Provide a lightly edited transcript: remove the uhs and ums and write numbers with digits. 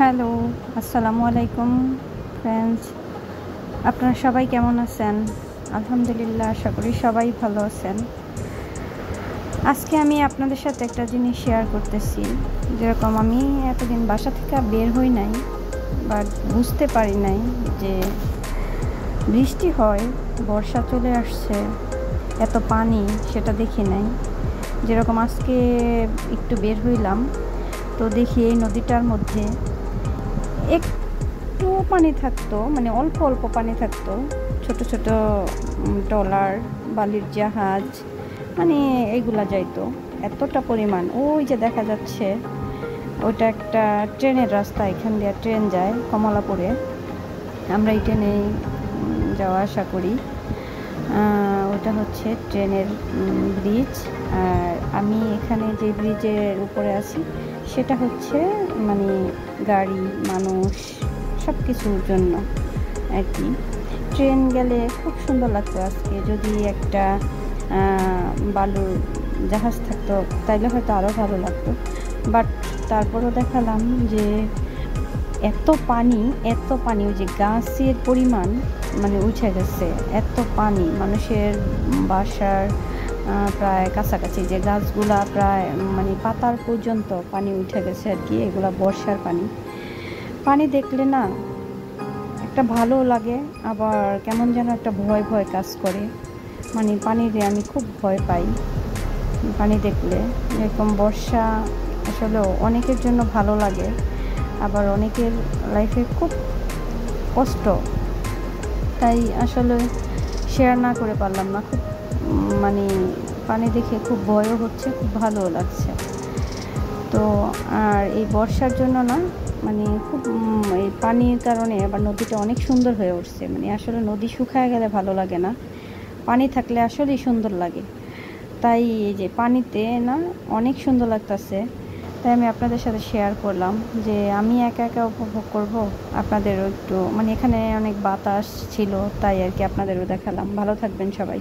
Hello, আসসালামু আলাইকুম friends. আপনারা সবাই কেমন আছেন? আলহামদুলিল্লাহ, আশা করি সবাই ভালো আছেন। আজকে আমি আপনাদের সাথে একটা জিনিস শেয়ার করতেছি। যেরকম আমি এতদিন বাসা থেকে বের হই নাই, বাট বুঝতে পারি নাই যে বৃষ্টি হয়, বর্ষা চলে আসছে, এত পানি সেটা দেখি নাই। যেরকম আজকে একটু বের হইলাম, তো দেখি এই নদীটার মধ্যে একটু পানি থাকতো, মানে অল্প অল্প পানি থাকতো, ছোট ছোট ট্রলার, বালির জাহাজ, মানে এইগুলা যাইতো। এতটা পরিমাণ, ওই যে দেখা যাচ্ছে ওইটা একটা ট্রেনের রাস্তা, এখান দিয়ে ট্রেন যায় কমলাপুরে। আমরা এই ট্রেনে যাওয়া আসা করি। ওটা হচ্ছে ট্রেনের ব্রিজ। আর আমি এখানে যে ব্রিজের উপরে আছি সেটা হচ্ছে মানে গাড়ি, মানুষ, সব কিছুর জন্য আর কি। ট্রেন গেলে খুব সুন্দর লাগতো। আজকে যদি একটা বালুর জাহাজ থাকতো তাইলে হয়তো আরও ভালো লাগতো, বাট তারপরও দেখালাম যে এত পানি, এত পানি, ওই যে গাছের পরিমাণ মানে উঠে গেছে, এত পানি মানুষের বাসার প্রায় কাছাকাছি, যে গাছগুলা প্রায় মানে পাতার পর্যন্ত পানি উঠে গেছে আর কি। এগুলা বর্ষার পানি। পানি দেখলে না একটা ভালো লাগে, আবার কেমন যেন একটা ভয় ভয় কাজ করে। মানে পানিতে আমি খুব ভয় পাই পানি দেখলে। এরকম বর্ষা আসলে অনেকের জন্য ভালো লাগে, আবার অনেকের লাইফে খুব কষ্ট। তাই আসলে শেয়ার না করে পারলাম না। খুব মানে পানি দেখে খুব ভয়ও হচ্ছে, খুব ভালোও লাগছে। তো আর এই বর্ষার জন্য না মানে খুব এই পানির কারণে আবার নদীটা অনেক সুন্দর হয়ে উঠছে। মানে আসলে নদী শুকায় গেলে ভালো লাগে না, পানি থাকলে আসলেই সুন্দর লাগে। তাই এই যে পানিতে না অনেক সুন্দর লাগতেছে। তাই আমি আপনাদের সাথে শেয়ার করলাম যে আমি একা একা উপভোগ করব, আপনাদেরও একটু, মানে এখানে অনেক বাতাস ছিল তাই আর কি আপনাদেরও দেখালাম। ভালো থাকবেন সবাই।